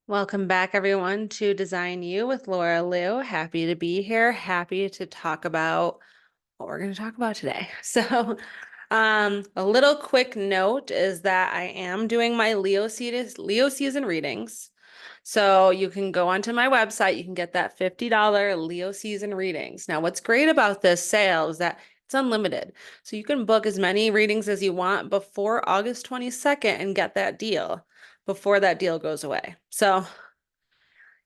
Welcome back, everyone, to Design You with Laura Lou. Happy to be here. Happy to talk about what we're going to talk about today. A little quick note is that I am doing my Leo season readings. So you can go onto my website. You can get that $50 Leo season readings. Now, what's great about this sale is that it's unlimited. So you can book as many readings as you want before August 22nd and get that deal before that deal goes away. So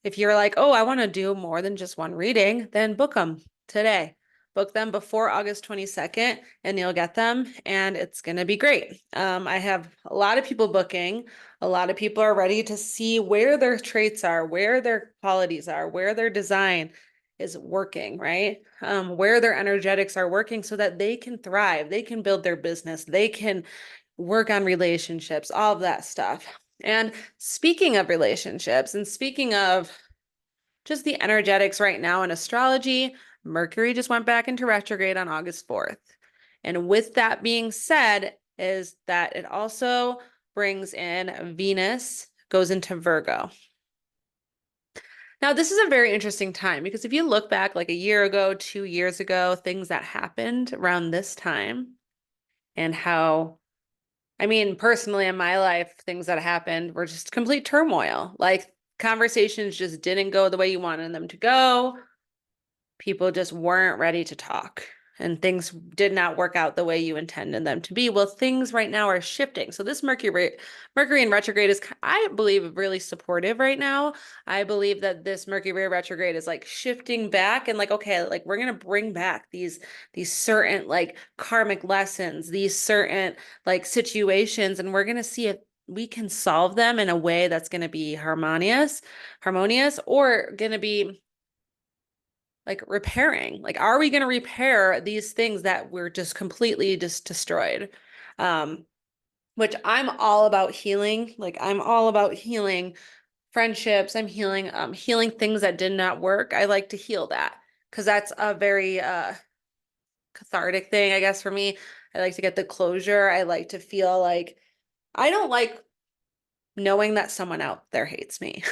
if you're like, oh, I want to do more than just one reading, then book them today. Book them before August 22nd and you'll get them and it's going to be great. I have a lot of people booking. A lot of people are ready to see where their traits are, where their qualities are, where their design is working, right? Where their energetics are working so that they can thrive, they can build their business, they can work on relationships, all of that stuff. And speaking of relationships and speaking of just the energetics right now in astrology, Mercury just went back into retrograde on August 4th. And with that being said, is that it also brings in Venus, goes into Virgo. Now, this is a very interesting time because if you look back like a year ago, 2 years ago, things that happened around this time and how I mean, personally in my life, things that happened were just complete turmoil. Like conversations just didn't go the way you wanted them to go. People just weren't ready to talk and things did not work out the way you intended them to be. Well, things right now are shifting. So this Mercury in retrograde is, I believe, really supportive right now. I believe that this Mercury retrograde is like shifting back and like, okay, like we're going to bring back these certain like karmic lessons, these certain like situations, and we're going to see if we can solve them in a way that's going to be harmonious, or going to be like repairing. Like, are we going to repair these things that were just completely just destroyed? Um, which I'm all about healing. Like I'm all about healing friendships. I'm healing things that did not work. I like to heal that because that's a very cathartic thing, I guess, for me. I like to get the closure. I like to feel like I don't like knowing that someone out there hates me.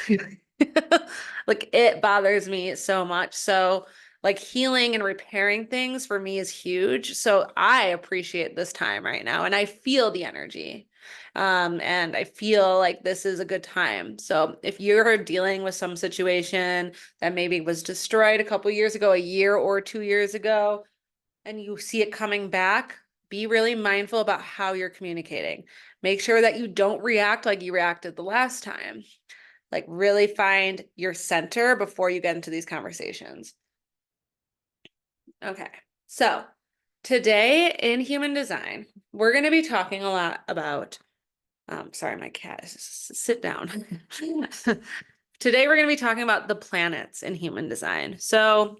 Like it bothers me so much. So like healing and repairing things for me is huge. So I appreciate this time right now and I feel the energy. And I feel like this is a good time. So if you're dealing with some situation that maybe was destroyed a couple years ago, a year or 2 years ago, and you see it coming back, be really mindful about how you're communicating. Make sure that you don't react like you reacted the last time. Like really find your center before you get into these conversations. Okay. So today in human design, we're going to be talking a lot about, sorry, my cat is, sit down. Today, we're going to be talking about the planets in human design. So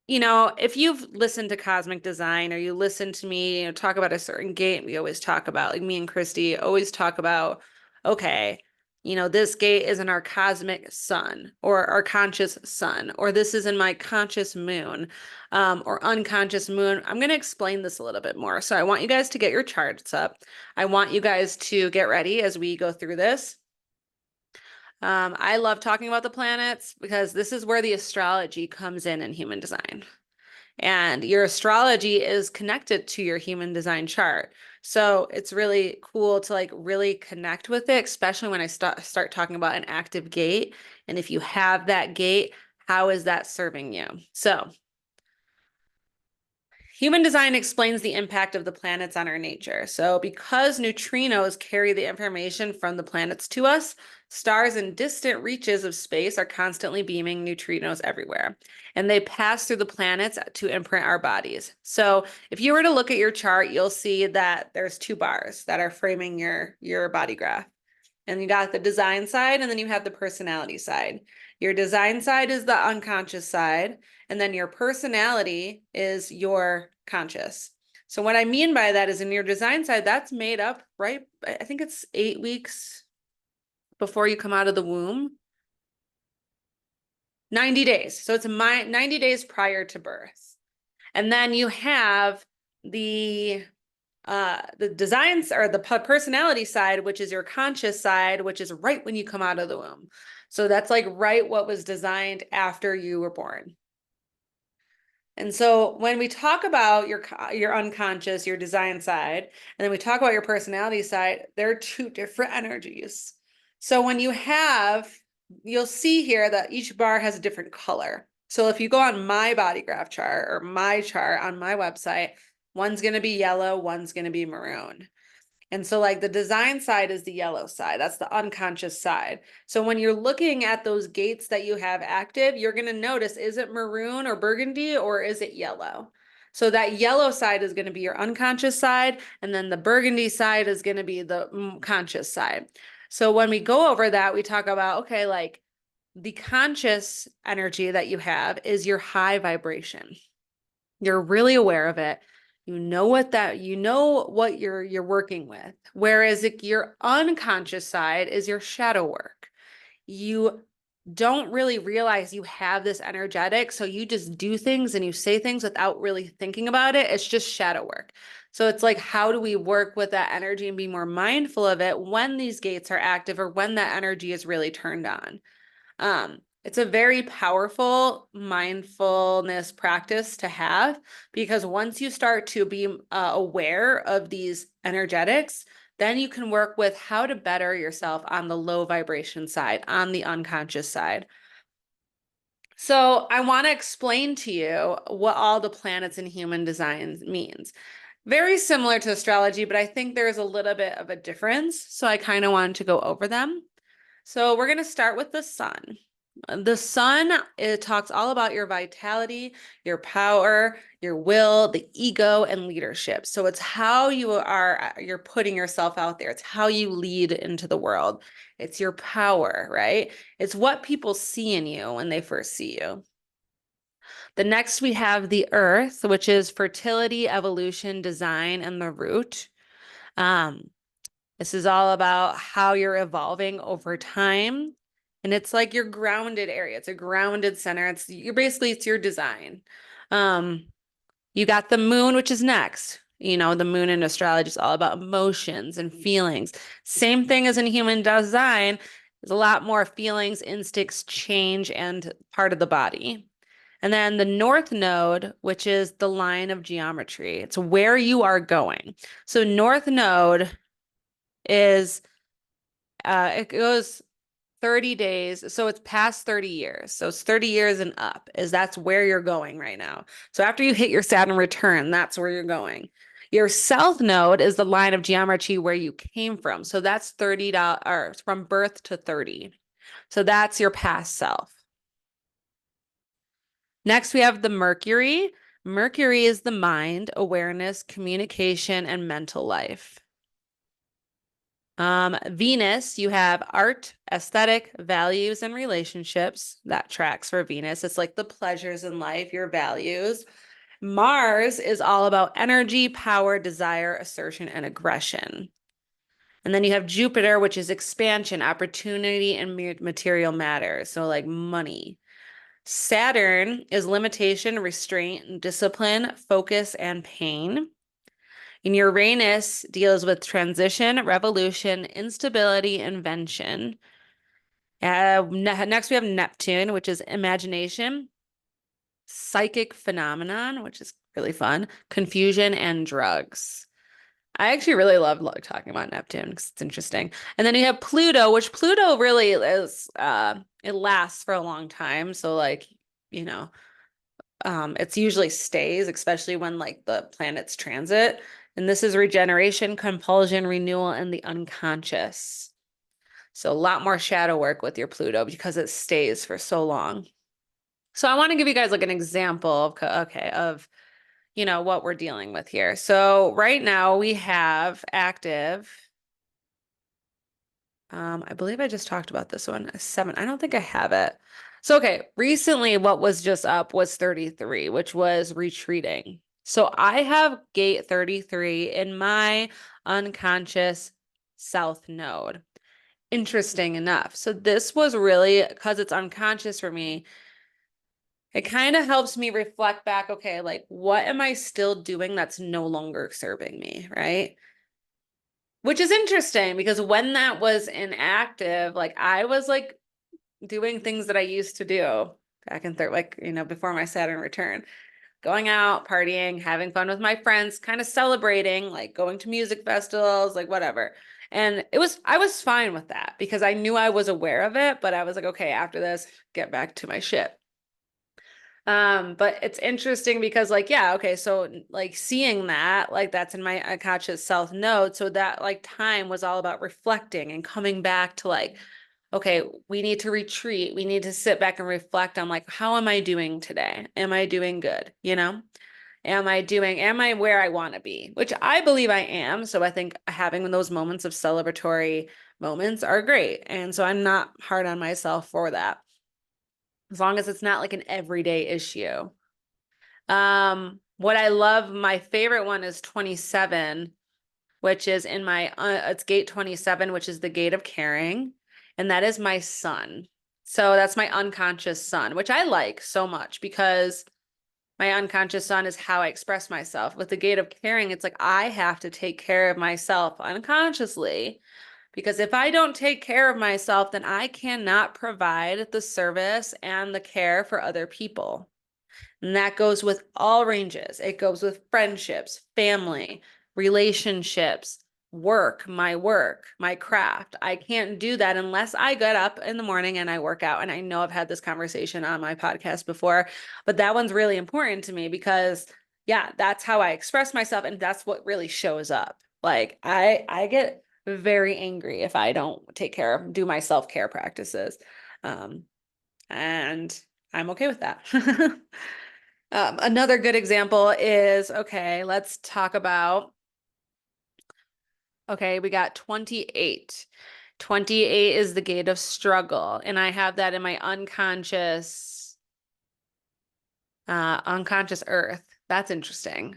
if you've listened to cosmic design or you listen to me, talk about a certain gate, we always talk about, like me and Christy always talk about, okay, this gate is in our cosmic sun or our conscious sun, or this is in my conscious moon, or unconscious moon. I'm going to explain this a little bit more. So I want you guys to get your charts up. I want you guys to get ready as we go through this. I love talking about the planets because this is where the astrology comes in human design. And your astrology is connected to your human design chart. So it's really cool to like really connect with it, especially when I start talking about an active gate. And if you have that gate, how is that serving you? So human design explains the impact of the planets on our nature. So because neutrinos carry the information from the planets to us, stars in distant reaches of space are constantly beaming neutrinos everywhere. And they pass through the planets to imprint our bodies. So if you were to look at your chart, you'll see that there's two bars that are framing your body graph. And you got the design side, and then you have the personality side. Your design side is the unconscious side, and then your personality is your conscious. So what I mean by that is in your design side, that's made up, right? I think it's 8 weeks before you come out of the womb. 90 days. So it's 90 days prior to birth. And then you have the the designs or the personality side, which is your conscious side, which is right when you come out of the womb. So that's like right what was designed after you were born. And so when we talk about your unconscious, your design side, and then we talk about your personality side, they're two different energies. So when you'll see here that each bar has a different color. So if you go on my body graph chart or my chart on my website, one's going to be yellow, one's going to be maroon. And so like the design side is the yellow side. That's the unconscious side. So when you're looking at those gates that you have active, you're going to notice, is it maroon or burgundy or is it yellow? So that yellow side is going to be your unconscious side. And then the burgundy side is going to be the conscious side. So when we go over that, we talk about, okay, like the conscious energy that you have is your high vibration. You're really aware of it. You know what you're working with. Whereas your unconscious side is your shadow work. You don't really realize you have this energetic, so you just do things and you say things without really thinking about it. It's just shadow work. So it's like, how do we work with that energy and be more mindful of it when these gates are active or when that energy is really turned on? It's a very powerful mindfulness practice to have, because once you start to be aware of these energetics, then you can work with how to better yourself on the low vibration side, on the unconscious side. So I want to explain to you what all the planets in human design means. Very similar to astrology, but I think there's a little bit of a difference. So I kind of wanted to go over them. So we're going to start with the sun. The sun, it talks all about your vitality, your power, your will, the ego, and leadership. So it's how you're putting yourself out there. It's how you lead into the world. It's your power, right? It's what people see in you when they first see you. The next we have the earth, which is fertility, evolution, design, and the root. Um, this is all about how you're evolving over time. And it's like your grounded area. It's a grounded center. It's your design. Um, you got the moon, which is next. You know, the moon in astrology is all about emotions and feelings. Same thing as in human design. There's a lot more feelings, instincts, change, and part of the body. And then the north node, which is the line of geometry. It's where you are going. So north node is it goes 30 days. So it's past 30 years. So it's 30 years and up, that's where you're going right now. So after you hit your Saturn return, that's where you're going. Your south node is the line of geometry where you came from. So that's or from birth to 30. So that's your past self. Next, we have the Mercury. Mercury is the mind, awareness, communication, and mental life. Venus, you have art, aesthetic, values, and relationships. That tracks for Venus. It's like the pleasures in life, your values. Mars is all about energy, power, desire, assertion, and aggression. And then you have Jupiter, which is expansion, opportunity, and material matter. So like money. Saturn is limitation, restraint, discipline, focus, and pain. And Uranus deals with transition, revolution, instability, invention. Next, we have Neptune, which is imagination, psychic phenomenon, which is really fun, confusion, and drugs. I actually really love talking about Neptune because it's interesting. And then you have Pluto, which Pluto really is, it lasts for a long time. So like, you know, it's usually stays, especially when like the planets transit. And this is regeneration, compulsion, renewal, and the unconscious. So a lot more shadow work with your Pluto because it stays for so long. So I want to give you guys like an example of what we're dealing with here. So right now we have active. I believe I just talked about this one, 7. I don't think I have it. So, okay, recently what was just up was 33, which was retreating. So I have gate 33 in my unconscious south node. Interesting enough. So this was really, because it's unconscious for me, it kind of helps me reflect back, okay, like what am I still doing that's no longer serving me, right? Which is interesting because when that was inactive, like I was like doing things that I used to do back in third, like, before my Saturn return, going out, partying, having fun with my friends, kind of celebrating, like going to music festivals, like whatever. And I was fine with that because I knew I was aware of it, but I was like, okay, after this, get back to my shit. But it's interesting because like, yeah, okay, so like seeing that, like that's in my unconscious self note. So that like time was all about reflecting and coming back to like, okay, we need to retreat. We need to sit back and reflect on like, how am I doing today? Am I doing good? Am I where I want to be? Which I believe I am. So I think having those moments of celebratory moments are great. And so I'm not hard on myself for that, as long as it's not like an everyday issue. What I love, my favorite one is 27, which is in my, it's gate 27, which is the gate of caring. And that is my son. So that's my unconscious son, which I like so much because my unconscious son is how I express myself. With the gate of caring, it's like I have to take care of myself unconsciously because if I don't take care of myself, then I cannot provide the service and the care for other people. And that goes with all ranges. It goes with friendships, family, relationships, work, my craft. I can't do that unless I get up in the morning and I work out. And I know I've had this conversation on my podcast before, but that one's really important to me because yeah, that's how I express myself and that's what really shows up. Like I get very angry if I don't do my self-care practices. Um, and I'm okay with that. Another good example is, okay, let's talk about, okay, we got 28. 28 is the gate of struggle, and I have that in my unconscious earth. That's interesting.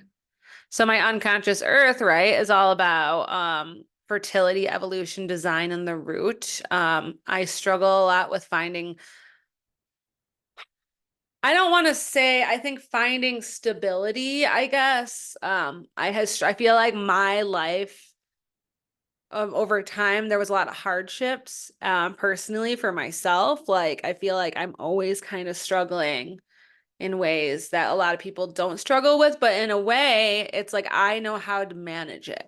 So my unconscious earth, right, is all about fertility, evolution, design, and the root. I struggle a lot with finding, I don't want to say, I think finding stability, I guess. I feel like my life over time, there was a lot of hardships personally for myself. Like, I feel like I'm always kind of struggling in ways that a lot of people don't struggle with, but in a way, it's like I know how to manage it.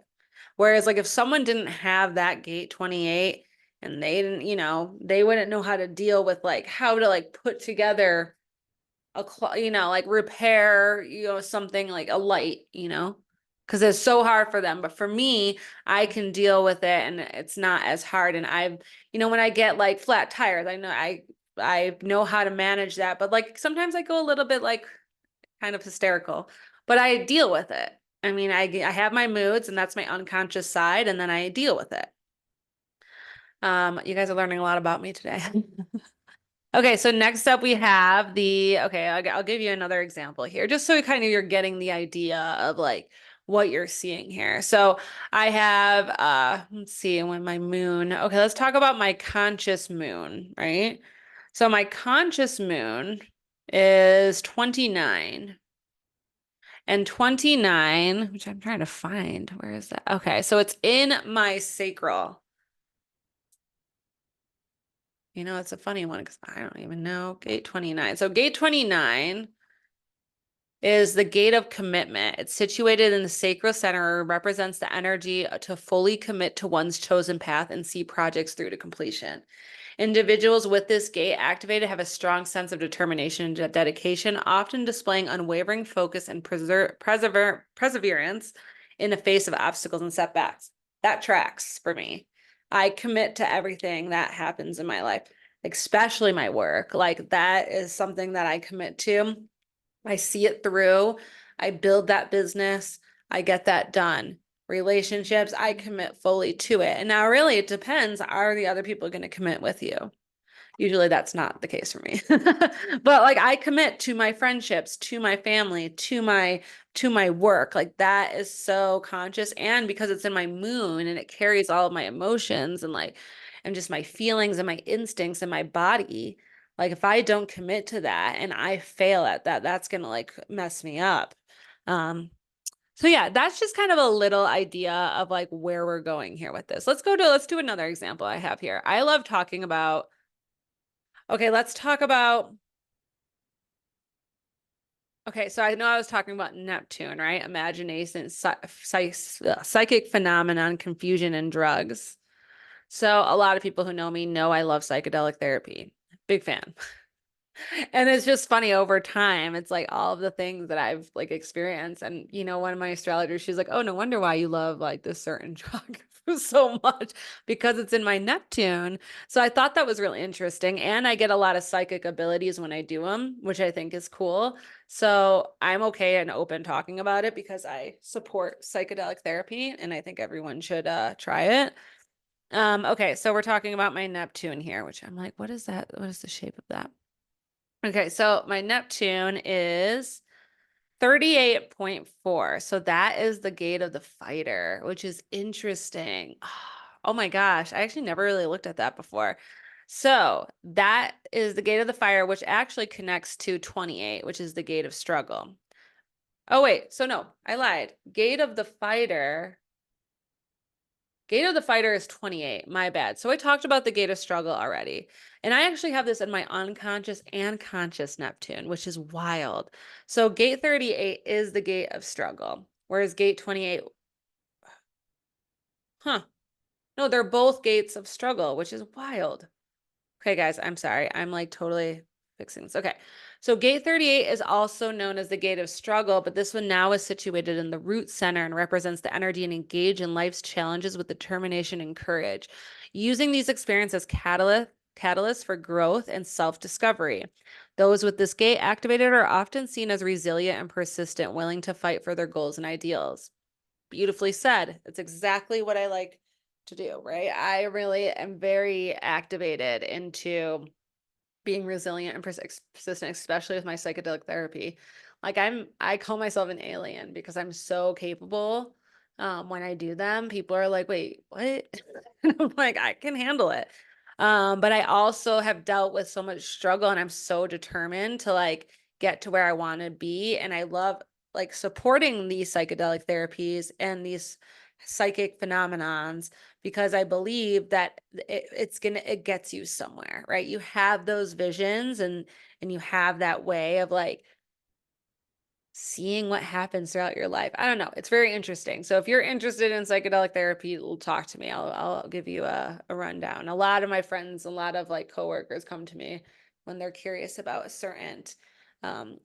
Whereas, like, if someone didn't have that gate 28 and they didn't, they wouldn't know how to deal with like how to like put together like repair, something like a light, because it's so hard for them. But for me, I can deal with it and it's not as hard. And when I get like flat tires, I know how to manage that. But like sometimes I go a little bit like kind of hysterical, but I deal with it. I mean, I have my moods and that's my unconscious side, and then I deal with it. You guys are learning a lot about me today. Okay, so next up we have okay, I'll give you another example here, just so kind of you're getting the idea of like what you're seeing here. So I have, let's see, when my moon, okay, let's talk about my conscious moon, right? So my conscious moon is 29. And 29, which I'm trying to find, where is that? Okay, so it's in my sacral. It's a funny one because I don't even know. Gate 29. So gate 29 is the gate of commitment. It's situated in the sacral center, represents the energy to fully commit to one's chosen path and see projects through to completion. Individuals with this gate activated have a strong sense of determination and dedication, often displaying unwavering focus and perseverance in the face of obstacles and setbacks. That tracks for me. I commit to everything that happens in my life, especially my work. Like that is something that I commit to. I see it through. I build that business. I get that done. Relationships, I commit fully to it. And now really it depends, are the other people going to commit with you? Usually that's not the case for me. But like I commit to my friendships, to my family, to my work. Like that is so conscious, and because it's in my moon and it carries all of my emotions and like and just my feelings and my instincts and my body, Like if I don't commit to that and I fail at that, that's gonna like mess me up. So yeah, that's just kind of a little idea of like where we're going here with this. Let's do another example I have here. I love talking about, okay, let's talk about, okay, so I know I was talking about Neptune, right? Imagination, psychic phenomenon, confusion, and drugs. So a lot of people who know me know I love psychedelic therapy. Big fan. And it's just funny over time. It's like all of the things that I've like experienced. And one of my astrologers, she's like, "Oh, no wonder why you love like this certain drug so much because it's in my Neptune." So I thought that was really interesting. And I get a lot of psychic abilities when I do them, which I think is cool. So I'm okay and open talking about it because I support psychedelic therapy and I think everyone should try it. Okay, so we're talking about my Neptune here, which I'm like, what is that? What is the shape of that? Okay, so my Neptune is 38.4. So that is the gate of the fighter, which is interesting. Oh my gosh, I actually never really looked at that before. So that is the gate of the fire, which actually connects to 28, which is the gate of struggle. Oh wait, so no, I lied. Gate of the fighter is 28. My bad. So I talked about the gate of struggle already. And I actually have this in my unconscious and conscious Neptune, which is wild. So gate 38 is the gate of struggle, whereas gate 28, huh? No, they're both gates of struggle, which is wild. Okay, guys, I'm sorry. I'm like totally fixing this. Okay. So gate 38 is also known as the gate of struggle, but this one now is situated in the root center and represents the energy and engage in life's challenges with determination and courage, using these experiences as catalysts for growth and self-discovery. Those with this gate activated are often seen as resilient and persistent, willing to fight for their goals and ideals. Beautifully said. It's exactly what I like to do, right? I really am very activated into being resilient and persistent, especially with my psychedelic therapy. Like I call myself an alien because I'm so capable. When I do them, people are like, "Wait, what?" And I'm like, "I can handle it." But I also have dealt with so much struggle, and I'm so determined to like get to where I want to be. And I love like supporting these psychedelic therapies and these psychic phenomenons because I believe that it gets you somewhere, right? You have those visions and you have that way of like seeing what happens throughout your life. I don't know. It's very interesting. So if you're interested in psychedelic therapy, talk to me. I'll give you a rundown. A lot of my friends, a lot of like coworkers come to me when they're curious about a certain um,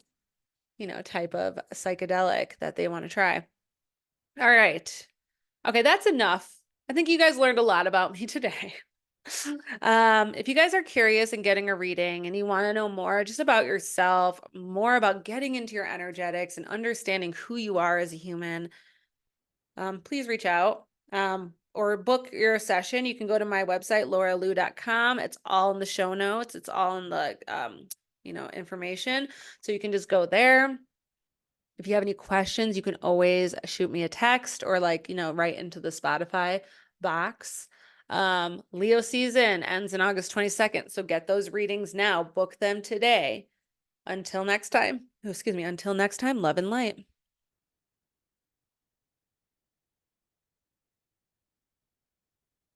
type of psychedelic that they want to try. All right. Okay, that's enough. I think you guys learned a lot about me today. If you guys are curious and getting a reading and you want to know more just about yourself, more about getting into your energetics and understanding who you are as a human, please reach out or book your session. You can go to my website, lauralouus.com. It's all in the show notes. It's all in the information. So you can just go there. If you have any questions, you can always shoot me a text or write into the Spotify box. Leo season ends in August 22nd. So get those readings now. Book them today. Until next time, love and light.